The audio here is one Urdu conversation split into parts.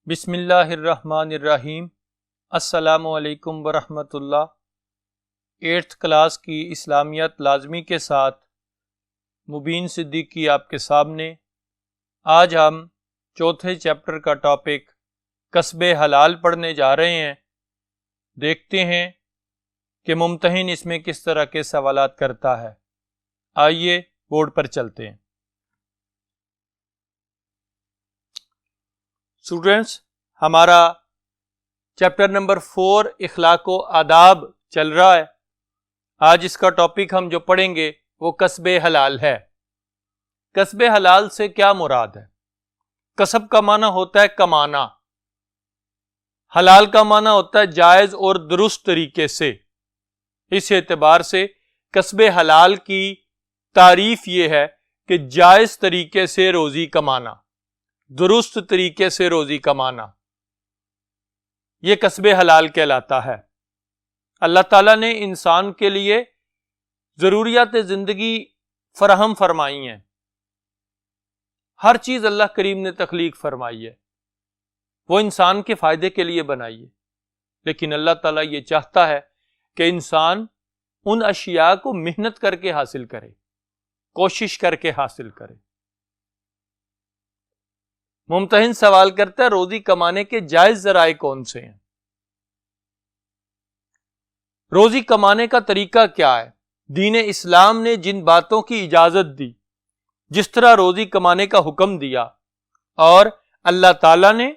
بسم اللہ الرحمن الرحیم۔ السلام علیکم ورحمۃ اللہ۔ 8th کلاس کی اسلامیات لازمی کے ساتھ مبین صدیقی آپ کے سامنے۔ آج ہم چوتھے چیپٹر کا ٹاپک کسب حلال پڑھنے جا رہے ہیں۔ دیکھتے ہیں کہ ممتحن اس میں کس طرح کے سوالات کرتا ہے۔ آئیے بورڈ پر چلتے ہیں۔ اسٹوڈینٹس، ہمارا چیپٹر نمبر 4 اخلاق و آداب چل رہا ہے۔ آج اس کا ٹاپک ہم جو پڑھیں گے وہ کسب حلال ہے۔ کسب حلال سے کیا مراد ہے؟ کسب کا معنی ہوتا ہے کمانا، حلال کا معنی ہوتا ہے جائز اور درست طریقے سے۔ اس اعتبار سے کسب حلال کی تعریف یہ ہے کہ جائز طریقے سے روزی کمانا، درست طریقے سے روزی کمانا، یہ کسب حلال کہلاتا ہے۔ اللہ تعالیٰ نے انسان کے لیے ضروریات زندگی فراہم فرمائی ہیں۔ ہر چیز اللہ کریم نے تخلیق فرمائی ہے، وہ انسان کے فائدے کے لیے بنائی ہے، لیکن اللہ تعالیٰ یہ چاہتا ہے کہ انسان ان اشیاء کو محنت کر کے حاصل کرے، کوشش کر کے حاصل کرے۔ ممتحن سوال کرتا ہے روزی کمانے کے جائز ذرائع کون سے ہیں؟ روزی کمانے کا طریقہ کیا ہے؟ دین اسلام نے جن باتوں کی اجازت دی، جس طرح روزی کمانے کا حکم دیا، اور اللہ تعالیٰ نے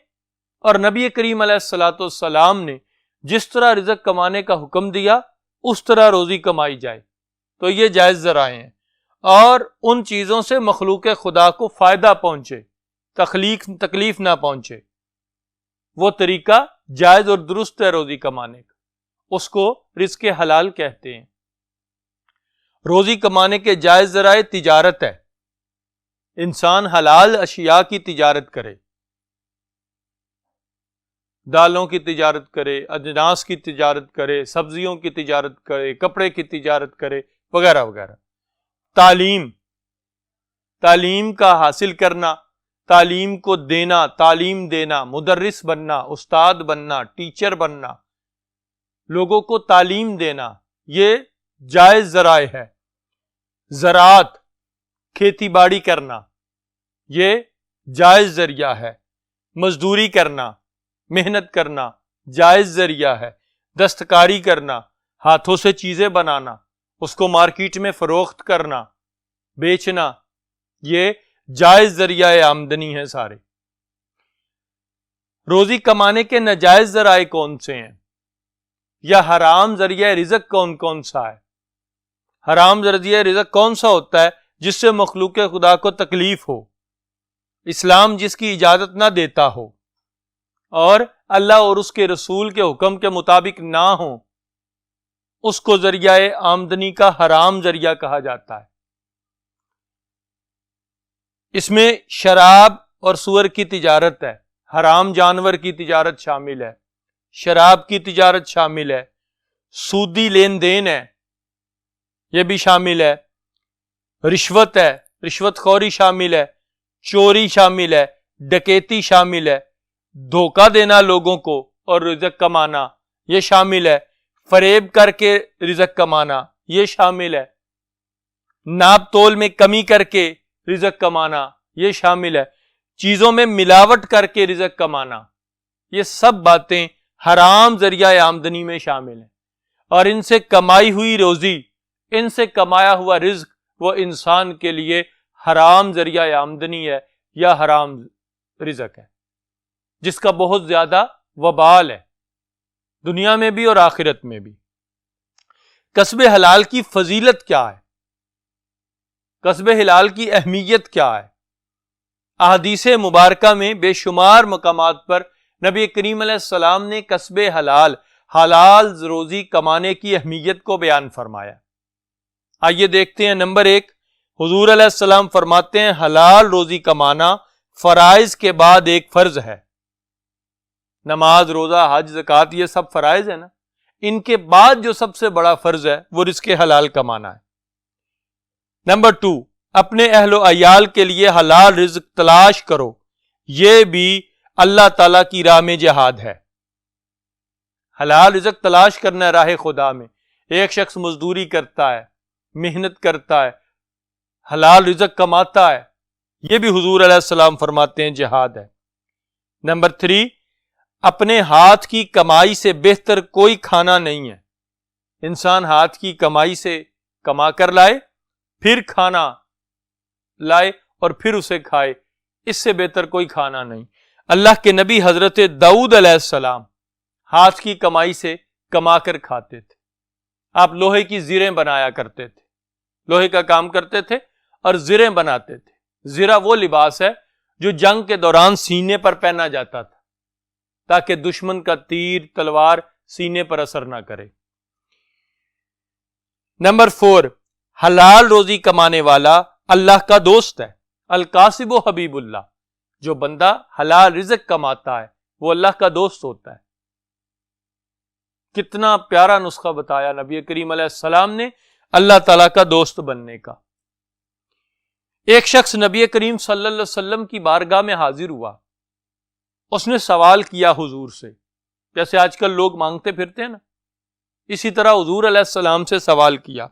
اور نبی کریم علیہ الصلوۃ والسلام نے جس طرح رزق کمانے کا حکم دیا اس طرح روزی کمائی جائے، تو یہ جائز ذرائع ہیں، اور ان چیزوں سے مخلوق خدا کو فائدہ پہنچے، تکلیف نہ پہنچے، وہ طریقہ جائز اور درست ہے روزی کمانے کا، اس کو رزق حلال کہتے ہیں۔ روزی کمانے کے جائز ذرائع تجارت ہے، انسان حلال اشیاء کی تجارت کرے، دالوں کی تجارت کرے، اجناس کی تجارت کرے، سبزیوں کی تجارت کرے، کپڑے کی تجارت کرے، وغیرہ وغیرہ۔ تعلیم کا حاصل کرنا، تعلیم کو دینا، تعلیم دینا، مدرس بننا، استاد بننا، ٹیچر بننا، لوگوں کو تعلیم دینا، یہ جائز ذرائع ہے۔ زراعت، کھیتی باڑی کرنا، یہ جائز ذریعہ ہے۔ مزدوری کرنا، محنت کرنا، جائز ذریعہ ہے۔ دستکاری کرنا، ہاتھوں سے چیزیں بنانا، اس کو مارکیٹ میں فروخت کرنا، بیچنا، یہ جائز ذریعہ آمدنی ہے سارے۔ روزی کمانے کے ناجائز ذرائع کون سے ہیں؟ یا حرام ذریعہ رزق کون سا ہے؟ حرام ذریعہ رزق کون سا ہوتا ہے جس سے مخلوق خدا کو تکلیف ہو، اسلام جس کی اجازت نہ دیتا ہو، اور اللہ اور اس کے رسول کے حکم کے مطابق نہ ہو، اس کو ذریعہ آمدنی کا حرام ذریعہ کہا جاتا ہے۔ اس میں شراب اور سور کی تجارت ہے، حرام جانور کی تجارت شامل ہے، شراب کی تجارت شامل ہے، سودی لین دین ہے، یہ بھی شامل ہے، رشوت ہے، رشوت خوری شامل ہے، چوری شامل ہے، ڈکیتی شامل ہے، دھوکہ دینا لوگوں کو اور رزق کمانا یہ شامل ہے، فریب کر کے رزق کمانا یہ شامل ہے، ناپ تول میں کمی کر کے رزق کمانا یہ شامل ہے، چیزوں میں ملاوٹ کر کے رزق کمانا، یہ سب باتیں حرام ذریعہ آمدنی میں شامل ہیں، اور ان سے کمائی ہوئی روزی، ان سے کمایا ہوا رزق وہ انسان کے لیے حرام ذریعہ آمدنی ہے یا حرام رزق ہے، جس کا بہت زیادہ وبال ہے دنیا میں بھی اور آخرت میں بھی۔ کسب حلال کی فضیلت کیا ہے؟ کسب حلال کی اہمیت کیا ہے؟ احادیث مبارکہ میں بے شمار مقامات پر نبی کریم علیہ السلام نے کسب حلال روزی کمانے کی اہمیت کو بیان فرمایا۔ آئیے دیکھتے ہیں۔ نمبر 1، حضور علیہ السلام فرماتے ہیں حلال روزی کمانا فرائض کے بعد ایک فرض ہے۔ نماز، روزہ، حج، زکوٰۃ یہ سب فرائض ہیں نا، ان کے بعد جو سب سے بڑا فرض ہے وہ رزق حلال کمانا ہے۔ نمبر 2، اپنے اہل و عیال کے لیے حلال رزق تلاش کرو، یہ بھی اللہ تعالیٰ کی راہ میں جہاد ہے۔ حلال رزق تلاش کرنا ہے راہ خدا میں۔ ایک شخص مزدوری کرتا ہے، محنت کرتا ہے، حلال رزق کماتا ہے، یہ بھی حضور علیہ السلام فرماتے ہیں جہاد ہے۔ نمبر 3، اپنے ہاتھ کی کمائی سے بہتر کوئی کھانا نہیں ہے۔ انسان ہاتھ کی کمائی سے کما کر لائے، پھر کھانا لائے اور پھر اسے کھائے، اس سے بہتر کوئی کھانا نہیں۔ اللہ کے نبی حضرت داؤد علیہ السلام ہاتھ کی کمائی سے کما کر کھاتے تھے۔ آپ لوہے کی زریں بنایا کرتے تھے، لوہے کا کام کرتے تھے اور زریں بناتے تھے۔ زرہ وہ لباس ہے جو جنگ کے دوران سینے پر پہنا جاتا تھا تاکہ دشمن کا تیر تلوار سینے پر اثر نہ کرے۔ نمبر 4، حلال روزی کمانے والا اللہ کا دوست ہے۔ القاسب و حبیب اللہ، جو بندہ حلال رزق کماتا ہے وہ اللہ کا دوست ہوتا ہے۔ کتنا پیارا نسخہ بتایا نبی کریم علیہ السلام نے اللہ تعالیٰ کا دوست بننے کا۔ ایک شخص نبی کریم صلی اللہ علیہ وسلم کی بارگاہ میں حاضر ہوا، اس نے سوال کیا حضور سے، جیسے آج کل لوگ مانگتے پھرتے ہیں نا، اسی طرح حضور علیہ السلام سے سوال کیا۔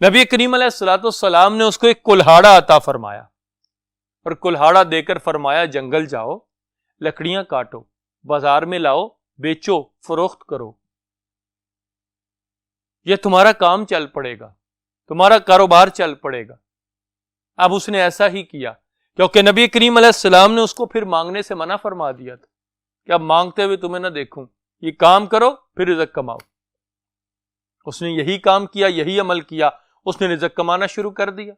نبی کریم علیہ السلام نے اس کو ایک کلہاڑا عطا فرمایا اور کلہاڑا دے کر فرمایا جنگل جاؤ، لکڑیاں کاٹو، بازار میں لاؤ، بیچو، فروخت کرو، یہ تمہارا کام چل پڑے گا، تمہارا کاروبار چل پڑے گا۔ اب اس نے ایسا ہی کیا، کیونکہ نبی کریم علیہ السلام نے اس کو پھر مانگنے سے منع فرما دیا تھا کہ اب مانگتے ہوئے تمہیں نہ دیکھوں، یہ کام کرو پھر رزق کماؤ۔ اس نے یہی کام کیا، یہی عمل کیا، اس نے رزق کمانا شروع کر دیا،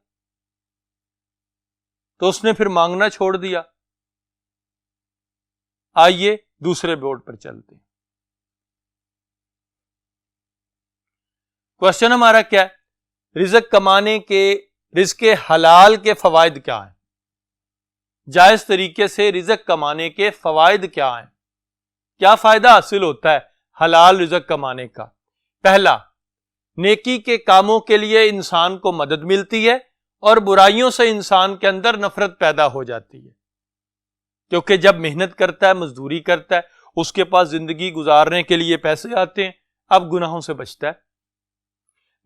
تو اس نے پھر مانگنا چھوڑ دیا۔ آئیے دوسرے بورڈ پر چلتے ہیں۔ کوشچن ہمارا کیا ہے؟ رزق کمانے کے، رزق حلال کے فوائد کیا ہیں؟ جائز طریقے سے رزق کمانے کے فوائد کیا ہیں؟ کیا فائدہ حاصل ہوتا ہے حلال رزق کمانے کا؟ پہلا، نیکی کے کاموں کے لیے انسان کو مدد ملتی ہے اور برائیوں سے انسان کے اندر نفرت پیدا ہو جاتی ہے، کیونکہ جب محنت کرتا ہے، مزدوری کرتا ہے، اس کے پاس زندگی گزارنے کے لیے پیسے آتے ہیں، اب گناہوں سے بچتا ہے۔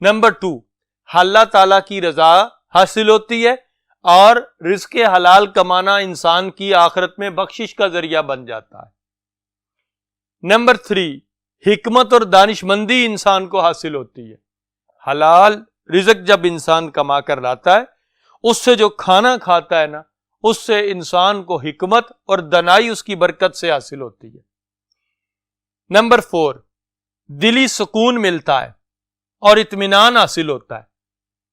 نمبر 2، اللہ تعالیٰ کی رضا حاصل ہوتی ہے اور رزق حلال کمانا انسان کی آخرت میں بخشش کا ذریعہ بن جاتا ہے۔ نمبر 3، حکمت اور دانش مندی انسان کو حاصل ہوتی ہے۔ حلال رزق جب انسان کما کر لاتا ہے، اس سے جو کھانا کھاتا ہے نا، اس سے انسان کو حکمت اور دانائی اس کی برکت سے حاصل ہوتی ہے۔ نمبر 4، دلی سکون ملتا ہے اور اطمینان حاصل ہوتا ہے۔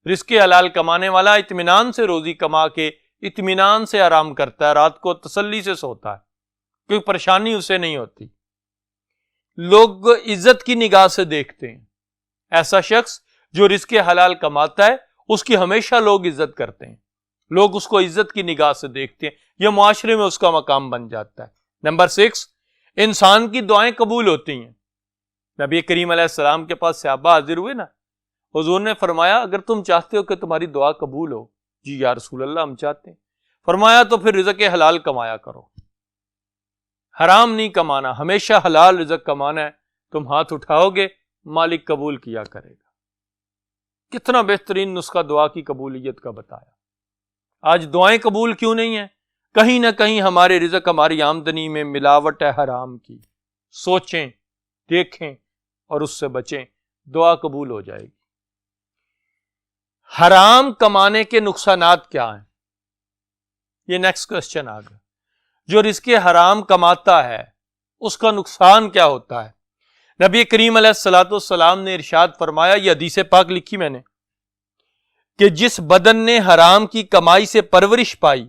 رزق حلال کمانے والا اطمینان سے روزی کما کے اطمینان سے آرام کرتا ہے، رات کو تسلی سے سوتا ہے، کوئی پریشانی اسے نہیں ہوتی۔ لوگ عزت کی نگاہ سے دیکھتے ہیں، ایسا شخص جو رزق حلال کماتا ہے اس کی ہمیشہ لوگ عزت کرتے ہیں، لوگ اس کو عزت کی نگاہ سے دیکھتے ہیں، یہ معاشرے میں اس کا مقام بن جاتا ہے۔ نمبر 6، انسان کی دعائیں قبول ہوتی ہیں۔ نبی کریم علیہ السلام کے پاس صحابہ حاضر ہوئے نا، حضور نے فرمایا اگر تم چاہتے ہو کہ تمہاری دعا قبول ہو، جی یا رسول اللہ ہم چاہتے ہیں، فرمایا تو پھر رزق حلال کمایا کرو، حرام نہیں کمانا، ہمیشہ حلال رزق کمانا ہے، تم ہاتھ اٹھاؤ گے مالک قبول کیا کرے گا۔ کتنا بہترین نسخہ دعا کی قبولیت کا بتایا۔ آج دعائیں قبول کیوں نہیں ہیں؟ کہیں نہ کہیں ہمارے رزق، ہماری آمدنی میں ملاوٹ ہے حرام کی۔ سوچیں، دیکھیں اور اس سے بچیں، دعا قبول ہو جائے گی۔ حرام کمانے کے نقصانات کیا ہیں؟ یہ نیکسٹ کوسچن آ گیا۔ جو رزق حرام کماتا ہے اس کا نقصان کیا ہوتا ہے؟ نبی کریم علیہ السلام نے ارشاد فرمایا، یہ حدیث پاک لکھی میں نے، کہ جس بدن نے حرام کی کمائی سے پرورش پائی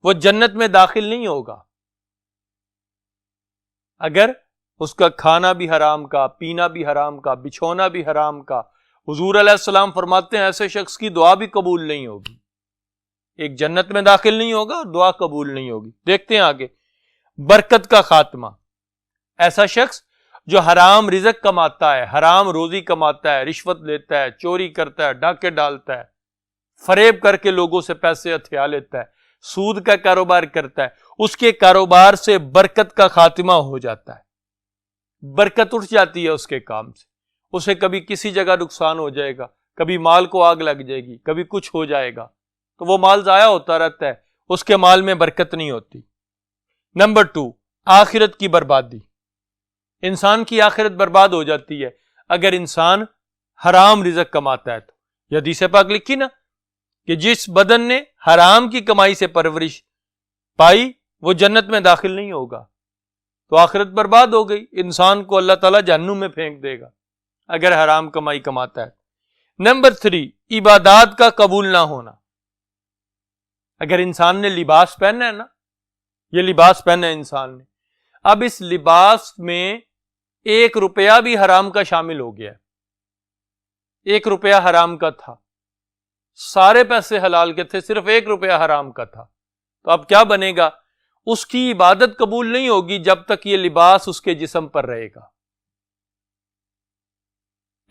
وہ جنت میں داخل نہیں ہوگا۔ اگر اس کا کھانا بھی حرام کا، پینا بھی حرام کا، بچھونا بھی حرام کا، حضور علیہ السلام فرماتے ہیں ایسے شخص کی دعا بھی قبول نہیں ہوگی۔ ایک جنت میں داخل نہیں ہوگا اور دعا قبول نہیں ہوگی۔ دیکھتے ہیں آگے، برکت کا خاتمہ۔ ایسا شخص جو حرام رزق کماتا ہے، حرام روزی کماتا ہے، رشوت لیتا ہے، چوری کرتا ہے، ڈاکے ڈالتا ہے، فریب کر کے لوگوں سے پیسے ہتھیا لیتا ہے، سود کا کاروبار کرتا ہے، اس کے کاروبار سے برکت کا خاتمہ ہو جاتا ہے، برکت اٹھ جاتی ہے اس کے کام سے، اسے کبھی کسی جگہ نقصان ہو جائے گا، کبھی مال کو آگ لگ جائے گی، کبھی کچھ ہو جائے گا تو وہ مال ضائع ہوتا رہتا ہے، اس کے مال میں برکت نہیں ہوتی۔ نمبر 2، آخرت کی بربادی۔ انسان کی آخرت برباد ہو جاتی ہے اگر انسان حرام رزق کماتا ہے تو۔ یہ حدیث پاک لکھی نا کہ جس بدن نے حرام کی کمائی سے پرورش پائی وہ جنت میں داخل نہیں ہوگا، تو آخرت برباد ہو گئی، انسان کو اللہ تعالیٰ جہنم میں پھینک دے گا اگر حرام کمائی کماتا ہے۔ نمبر 3، عبادات کا قبول نہ ہونا۔ اگر انسان نے لباس پہنا ہے نا، یہ لباس پہنا ہے انسان نے، اب اس لباس میں 1 روپیہ بھی حرام کا شامل ہو گیا ہے، 1 روپیہ حرام کا تھا، سارے پیسے حلال کے تھے، صرف 1 روپیہ حرام کا تھا، تو اب کیا بنے گا؟ اس کی عبادت قبول نہیں ہوگی جب تک یہ لباس اس کے جسم پر رہے گا۔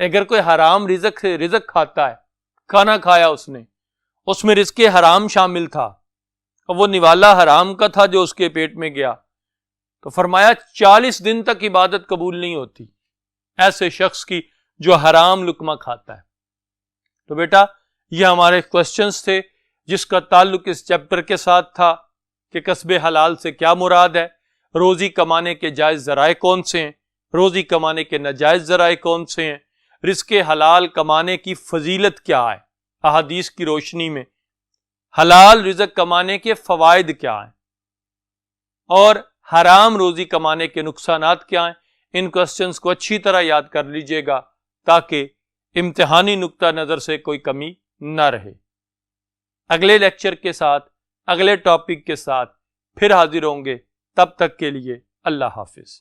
اگر کوئی حرام رزق کھاتا ہے، کھانا کھایا اس میں رزق حرام شامل تھا اور وہ نوالا حرام کا تھا جو اس کے پیٹ میں گیا، تو فرمایا 40 دن تک عبادت قبول نہیں ہوتی ایسے شخص کی جو حرام لقمہ کھاتا ہے۔ تو بیٹا یہ ہمارے کوسچنز تھے جس کا تعلق اس چیپٹر کے ساتھ تھا کہ کسب حلال سے کیا مراد ہے، روزی کمانے کے جائز ذرائع کون سے ہیں، روزی کمانے کے ناجائز ذرائع کون سے ہیں، رزق حلال کمانے کی فضیلت کیا ہے، احادیث کی روشنی میں حلال رزق کمانے کے فوائد کیا ہیں، اور حرام روزی کمانے کے نقصانات کیا ہیں۔ ان کوسچنز کو اچھی طرح یاد کر لیجئے گا تاکہ امتحانی نقطہ نظر سے کوئی کمی نہ رہے۔ اگلے لیکچر کے ساتھ، اگلے ٹاپک کے ساتھ پھر حاضر ہوں گے، تب تک کے لیے اللہ حافظ۔